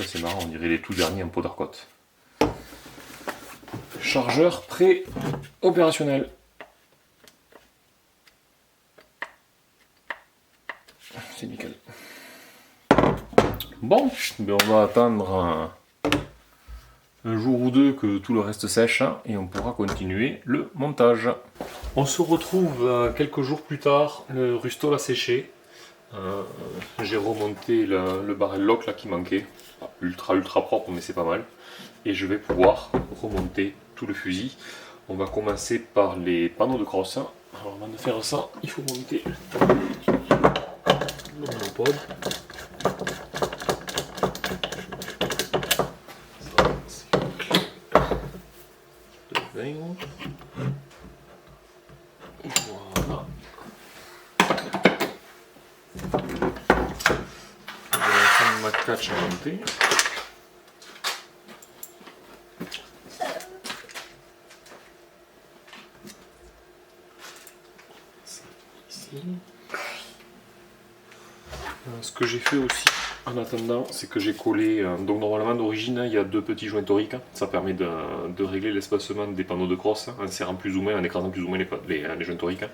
C'est marrant, on dirait les tout derniers en pot d'arcotte. Chargeur pré-opérationnel. C'est nickel. Bon, ben on va attendre un jour ou deux que tout le reste sèche et on pourra continuer le montage. On se retrouve quelques jours plus tard, le rustol a séché. J'ai remonté le barrel lock là qui manquait, ultra propre mais c'est pas mal. Et je vais pouvoir remonter tout le fusil. On va commencer par les panneaux de crosse. Alors avant de faire ça, il faut monter le monopode. catch à monter. Ici. Ce que j'ai fait aussi en attendant, c'est que j'ai collé, donc normalement d'origine il y a deux petits joints toriques, ça permet de régler l'espacement des panneaux de crosse en serrant plus ou moins, en écrasant plus ou moins les joints toriques.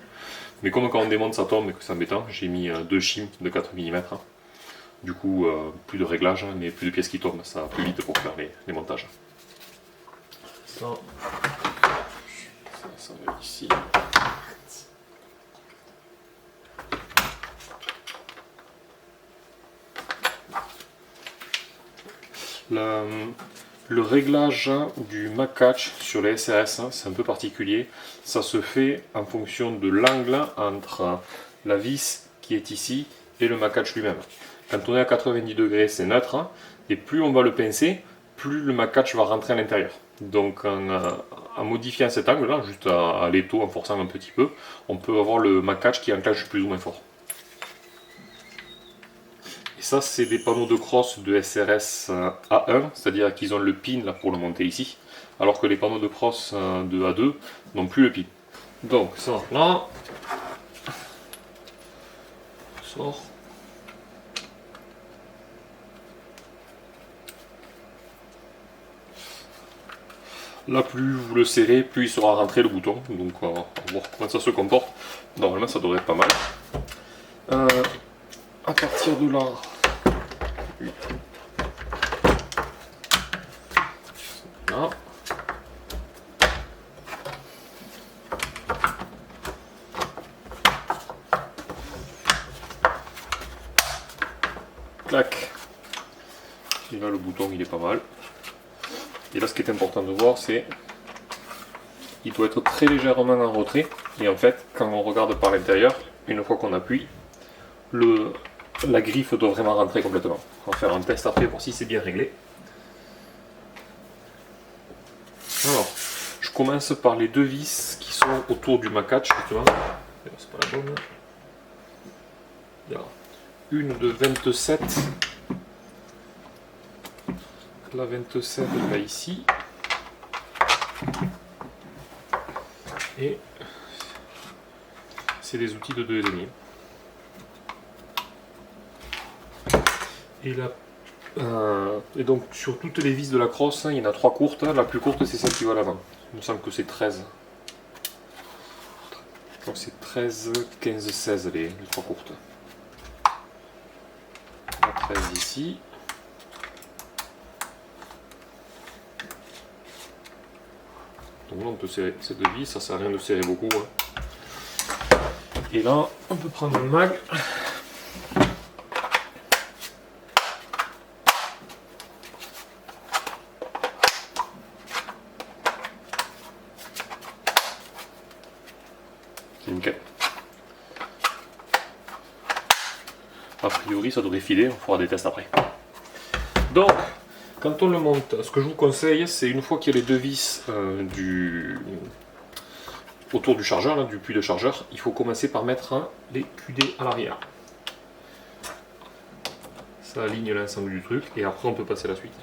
Mais comme quand on démonte ça tombe et que c'est embêtant, j'ai mis deux shims de 4 mm. Du coup, plus de réglage, mais plus de pièces qui tombent, ça va plus vite pour faire les montages. Ça va ici. Le réglage du MacCatch sur les SRS, c'est un peu particulier. Ça se fait en fonction de l'angle entre la vis qui est ici et le MacCatch lui-même. Quand on est à 90 degrés, c'est neutre, et plus on va le pincer, plus le MacCatch va rentrer à l'intérieur. Donc en modifiant cet angle-là, juste à l'étau, en forçant un petit peu, on peut avoir le MacCatch qui enclenche plus ou moins fort. Ça, c'est des panneaux de crosse de SRS A1, c'est-à-dire qu'ils ont le pin là pour le monter ici, alors que les panneaux de crosse de A2 n'ont plus le pin. Donc ça, là, on sort. Là, plus vous le serrez, plus il sera rentré le bouton. Donc on va voir comment ça se comporte. Normalement, ça devrait être pas mal. À partir de là, là. Clac. Et là, le bouton, il est pas mal. Et là, ce qui est important de voir, c'est qu'il doit être très légèrement en retrait. Et en fait, quand on regarde par l'intérieur, une fois qu'on appuie, la griffe doit vraiment rentrer complètement. On va faire un test après pour si c'est bien réglé. Alors, je commence par les deux vis qui sont autour du MacCatch, justement. C'est pas la bonne. Il y a une de 27. La 27 elle va ici. Et c'est des outils de 2,5. Et donc sur toutes les vis de la crosse, il y en a 3 courtes. La plus courte, c'est celle qui va à l'avant. Il me semble que c'est 13. Donc c'est 13, 15, 16 les 3 courtes. La 13 ici. Donc là on peut serrer ces deux vis, ça sert à rien de serrer beaucoup. Et là on peut prendre le mag. C'est nickel. A priori ça devrait filer, on fera des tests après. Donc quand on le monte, ce que je vous conseille, c'est une fois qu'il y a les deux vis autour du chargeur, là, du puits de chargeur, il faut commencer par mettre les QD à l'arrière. Ça aligne l'ensemble du truc et après on peut passer à la suite.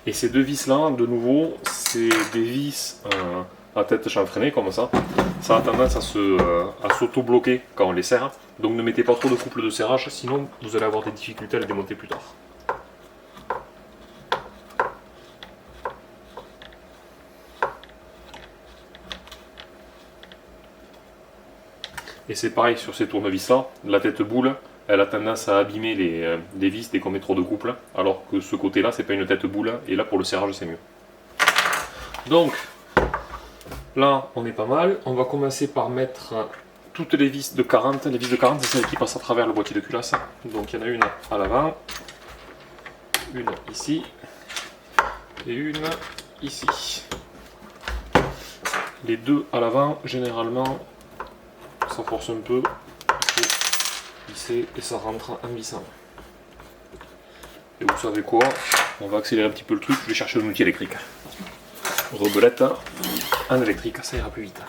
Et ces deux vis là, de nouveau, c'est des vis à tête chanfreinée comme ça. Ça a tendance à s'auto-bloquer quand on les serre. Donc ne mettez pas trop de couple de serrage, sinon vous allez avoir des difficultés à les démonter plus tard. Et c'est pareil sur ces tournevis là, la tête boule, elle a tendance à abîmer les vis dès qu'on met trop de couple, alors que ce côté là c'est pas une tête boule, et là pour le serrage c'est mieux. Donc là on est pas mal, on va commencer par mettre toutes les vis de 40, les vis de 40 c'est celles qui passent à travers le boîtier de culasse, donc il y en a une à l'avant, une ici, et une ici. Les deux à l'avant généralement ça force un peu, il faut visser et ça rentre en vissant. Et vous savez quoi, on va accélérer un petit peu le truc, je vais chercher un outil électrique. Rebelette en électrique, ça ira plus vite.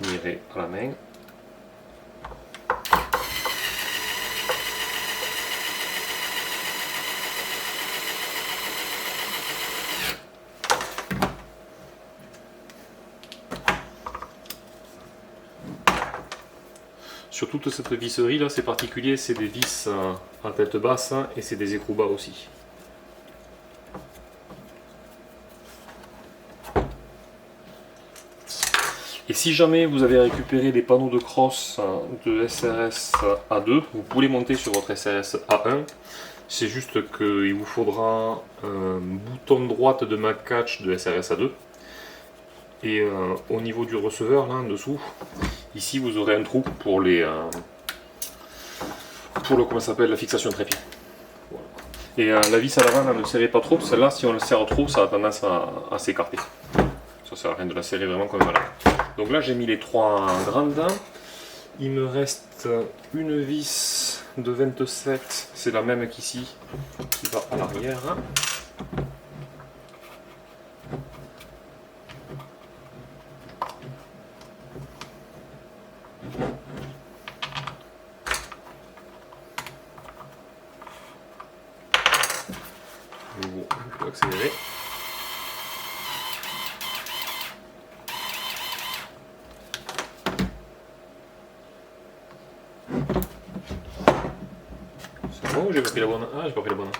finirai à la main. Sur toute cette visserie là, c'est particulier, c'est des vis à tête basse et c'est des écrous bas aussi. Et si jamais vous avez récupéré des panneaux de crosse de SRS A2, vous pouvez monter sur votre SRS A1. C'est juste qu'il vous faudra un bouton droite de MagCatch de SRS A2. Et au niveau du receveur, là en dessous, ici vous aurez un trou pour comment ça s'appelle, la fixation trépied. Voilà. Et la vis à l'avant, ne serrez pas trop, celle-là, si on la serre trop, ça a tendance à s'écarter. Ça sert à rien de la serrer vraiment comme voilà. Donc là, j'ai mis les 3 grandes dents. Il me reste une vis de 27, c'est la même qu'ici, qui va à l'arrière. On peut accélérer. C'est bon ou j'ai pas pris la bonne? Ah, j'ai pas pris la bonne.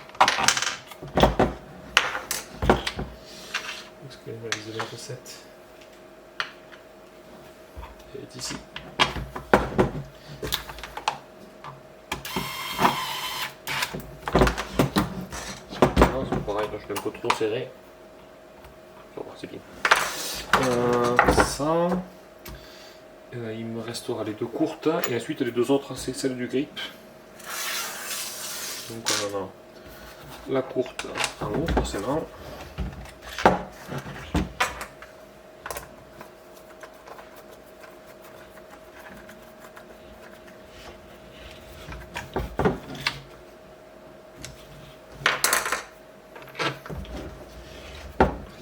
Est-ce qu'elle m'a visé 27? Elle est ici. Non, c'est pareil, là je l'ai un peu trop serré. C'est bien. Ça, il me restera les 2 courtes et ensuite les 2 autres, c'est celle du grip. Donc on en a la courte en haut forcément.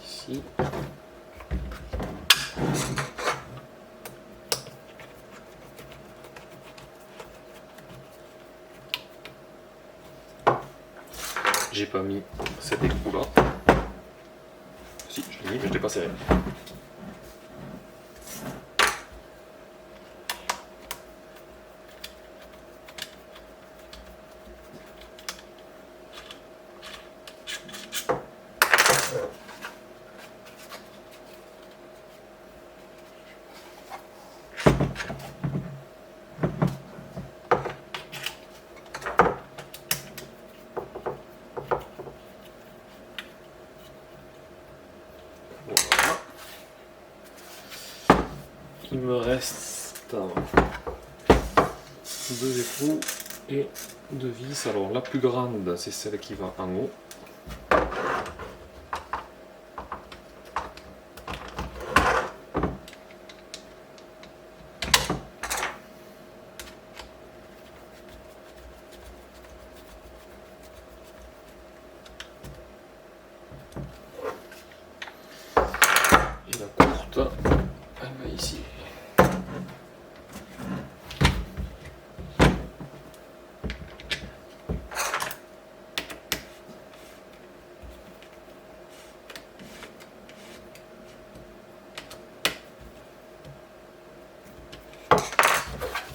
Ici. J'ai pas mis cet écrou là. Si, je l'ai mis, mais je l'ai pas serré. Voilà. Il me reste 2 écrous et 2 vis. Alors la plus grande, c'est celle qui va en haut. Et la courte, elle va ici.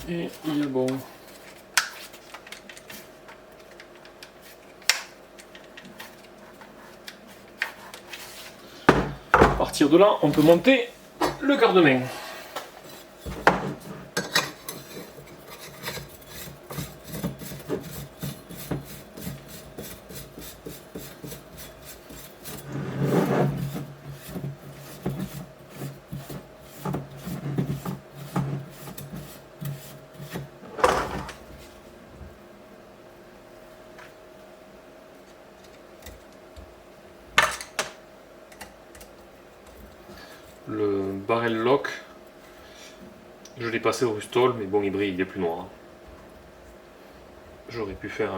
Et il est bon. À partir de là, on peut monter le garde-main. Le barrel lock, je l'ai passé au Rustol, mais bon, il brille, il est plus noir. J'aurais pu faire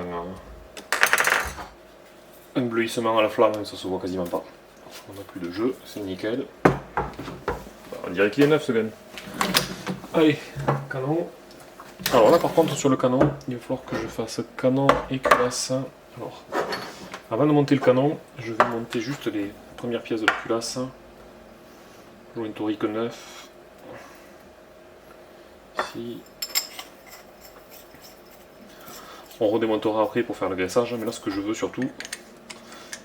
un bleuissement à la flamme, ça se voit quasiment pas. On n'a plus de jeu, c'est nickel. On dirait qu'il est neuf ce gun. Allez, canon. Alors là par contre sur le canon, il va falloir que je fasse canon et culasse. Alors, avant de monter le canon, je vais monter juste les premières pièces de la culasse. Joint torique neuf. Ici. On redémontera après pour faire le graissage, mais là ce que je veux surtout,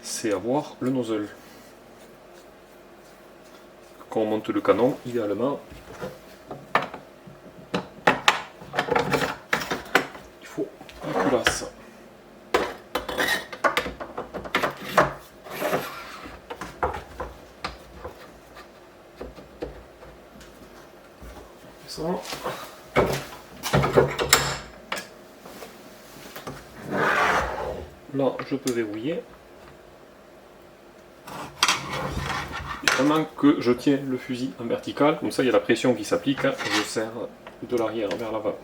c'est avoir le nozzle. Quand on monte le canon, idéalement, il faut une culasse. Ça. Là, je peux verrouiller. Vraiment que je tiens le fusil en vertical, comme ça il y a la pression qui s'applique, je serre de l'arrière vers l'avant.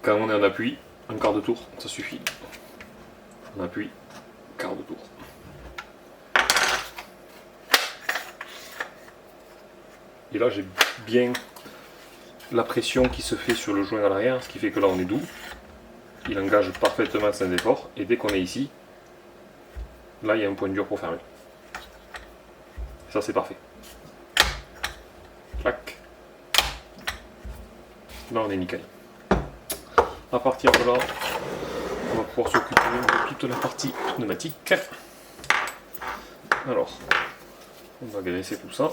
Quand on est en appui, un quart de tour, ça suffit. En appui, quart de tour. Et là j'ai bien la pression qui se fait sur le joint à l'arrière, ce qui fait que là on est doux. Il engage parfaitement sans effort, et dès qu'on est ici, là il y a un point dur pour fermer. Et ça c'est parfait. Clac. Là on est nickel. À partir de là, on va pouvoir s'occuper de toute la partie pneumatique. Alors, on va graisser tout ça.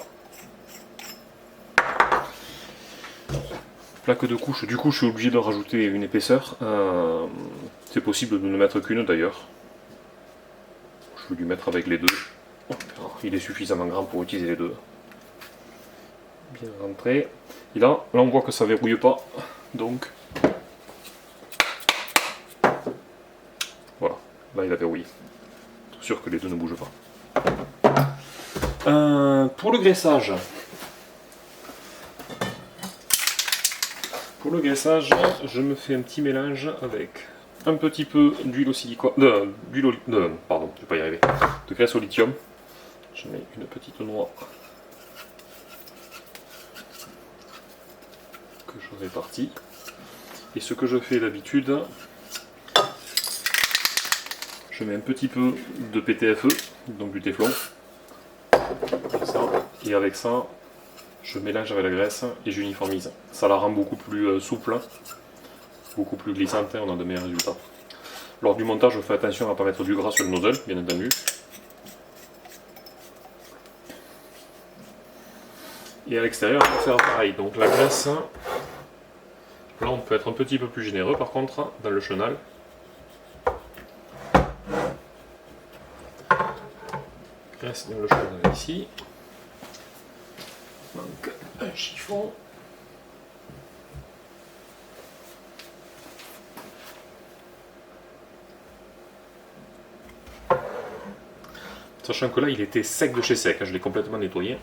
Plaque de couche, du coup je suis obligé de rajouter une épaisseur. C'est possible de ne mettre qu'une d'ailleurs. Je vais lui mettre avec les deux. Il est suffisamment grand pour utiliser les deux. Bien rentré. Et là on voit que ça verrouille pas. Donc voilà, là il a verrouillé. Sûr que les deux ne bougent pas. Pour le graissage. Pour le graissage, je me fais un petit mélange avec un petit peu d'huile au silicone, pardon, je vais pas y arriver, de graisse au lithium. Je mets une petite noix que je répartis. Et ce que je fais d'habitude, je mets un petit peu de PTFE, donc du téflon, et avec ça, je mélange avec la graisse et j'uniformise. Ça la rend beaucoup plus souple, beaucoup plus glissante et on a de meilleurs résultats. Lors du montage, je fais attention à ne pas mettre du gras sur le nozzle, bien entendu. Et à l'extérieur, on va faire pareil. Donc la graisse, là on peut être un petit peu plus généreux par contre dans le chenal. Graisse dans le chenal ici. Donc un chiffon. Sachant que là il était sec de chez sec, je l'ai complètement nettoyé.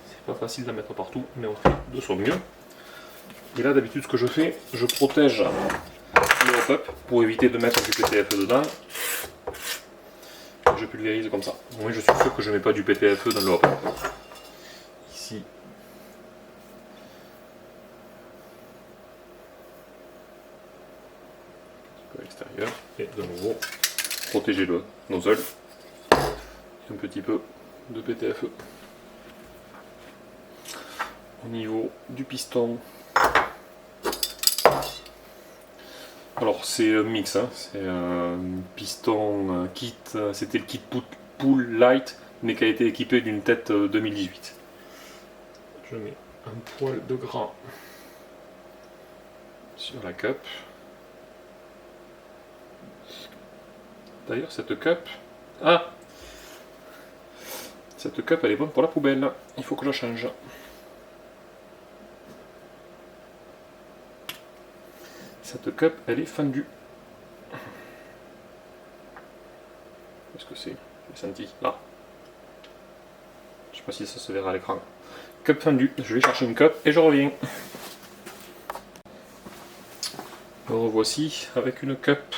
C'est pas facile d'en mettre partout, mais on fait de son mieux. Et là d'habitude ce que je fais, je protège le hop-up pour éviter de mettre du PTFE dedans. Je pulvérise comme ça. Moi je suis sûr que je ne mets pas du PTFE dans le hop. Ici. À l'extérieur. Et de nouveau, protéger le nozzle. Un petit peu de PTFE. Au niveau du piston. Alors c'est un mix, hein. C'est un piston kit, c'était le kit Pool Light, mais qui a été équipé d'une tête 2018. Je mets un poil de gras sur la cup. D'ailleurs cette cup, cette cup elle est bonne pour la poubelle, il faut que je la change. Cette cup, elle est fendue. Qu'est-ce que c'est? J'ai senti là. Je sais pas si ça se verra à l'écran. Cup fendue. Je vais chercher une cup et je reviens. Me revoici avec une cup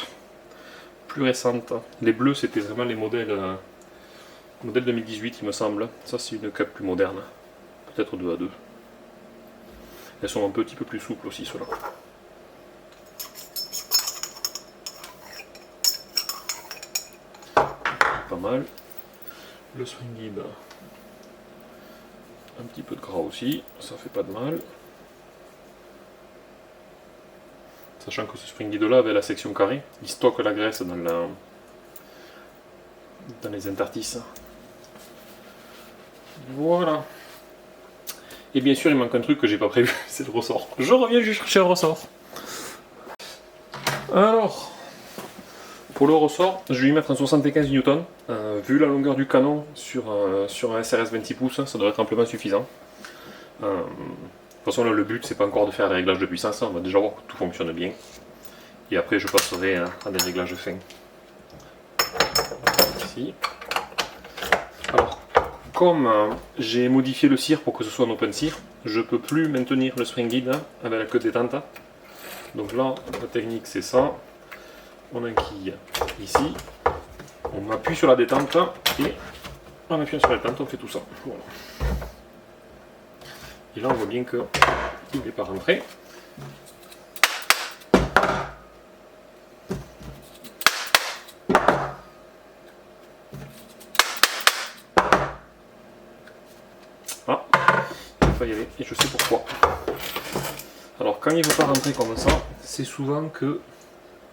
plus récentes. Les bleus, c'était vraiment les modèles, modèle 2018, il me semble. Ça, c'est une cape plus moderne. Peut-être 2 à 2. Elles sont un petit peu plus souples aussi, ceux-là. Pas mal. Le swing guide, un petit peu de gras aussi, ça fait pas de mal. Sachant que ce spring guide là avait la section carrée, il stocke la graisse dans les interstices. Voilà. Et bien sûr il manque un truc que j'ai pas prévu, c'est le ressort. Je reviens juste chercher le ressort. Alors, pour le ressort, je vais y mettre un 75 Newton. Vu la longueur du canon sur un SRS 26 pouces, ça devrait être amplement suffisant. De toute façon là le but c'est pas encore de faire les réglages de puissance, on va déjà voir que tout fonctionne bien. Et après je passerai à des réglages fins. Ici. Alors, comme j'ai modifié le cire pour que ce soit un open cire, je peux plus maintenir le spring guide avec la queue de détente. Donc là, la technique c'est ça. On enquille ici, on appuie sur la détente et en appuyant sur la détente on fait tout ça. Voilà. Et là on voit bien qu'il n'est pas rentré. Ah, il faut y aller et je sais pourquoi. Alors quand il ne veut pas rentrer comme ça, c'est souvent que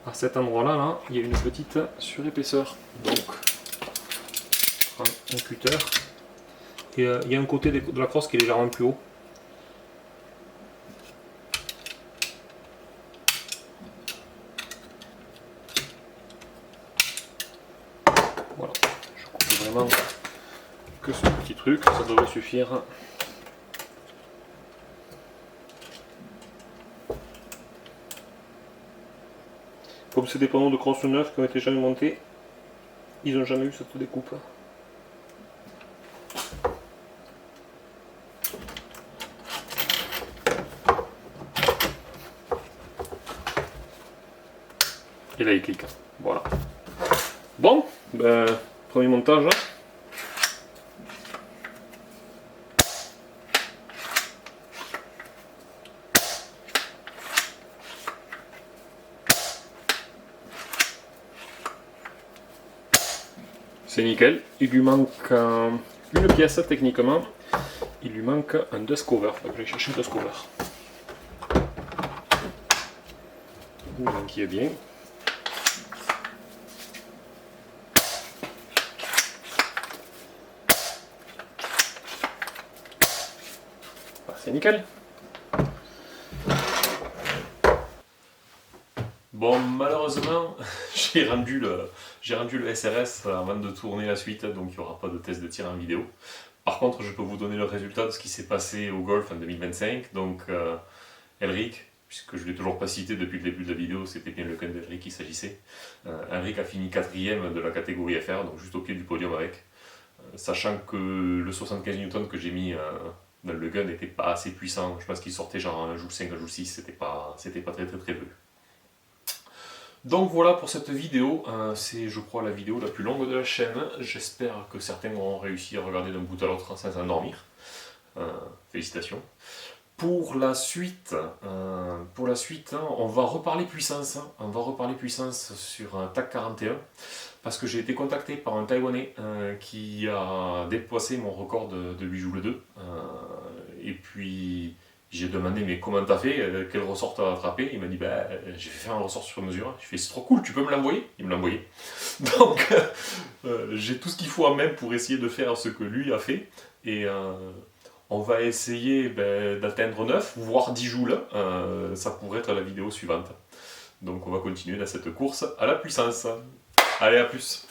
à cet endroit là, il y a une petite surépaisseur. Donc on prend un cutter et il y a un côté de la crosse qui est légèrement plus haut. Voilà, je coupe vraiment que ce petit truc, ça devrait suffire. Comme c'est des panneaux de crosse neufs qui ont été jamais montés, ils n'ont jamais eu cette découpe. Et là il clique. Voilà. Bon, ben, premier montage. C'est nickel, il lui manque une pièce techniquement, il lui manque un dust cover, il faut que j'aille chercher un dust cover. Donc il est bien. Ah, c'est nickel. Bon, malheureusement, j'ai rendu le SRS avant de tourner la suite, donc il n'y aura pas de test de tir en vidéo. Par contre, je peux vous donner le résultat de ce qui s'est passé au golf en 2025. Donc, Elric, puisque je ne l'ai toujours pas cité depuis le début de la vidéo, c'était bien le gun d'Elric qu'il s'agissait. Elric a fini 4ème de la catégorie FR, donc juste au pied du podium avec. Sachant que le 75 Newton que j'ai mis dans le gun n'était pas assez puissant. Je pense qu'il sortait genre un joule 5, un joule 6, c'était pas très peu. Donc voilà pour cette vidéo, c'est je crois la vidéo la plus longue de la chaîne. J'espère que certains auront réussi à regarder d'un bout à l'autre sans s'endormir. Félicitations. Pour la suite, on va reparler puissance. On va reparler puissance sur un TAC 41 parce que j'ai été contacté par un Taïwanais qui a dépassé mon record de 8 joules 2. Et puis j'ai demandé mais comment t'as fait, quel ressort t'as attrapé? Il m'a dit bah j'ai fait un ressort sur mesure. Je fais c'est trop cool, tu peux me l'envoyer? Il me l'a envoyé. Donc j'ai tout ce qu'il faut en même pour essayer de faire ce que lui a fait. Et on va essayer d'atteindre 9, voire 10 joules. Ça pourrait être la vidéo suivante. Donc on va continuer dans cette course à la puissance. Allez, à plus!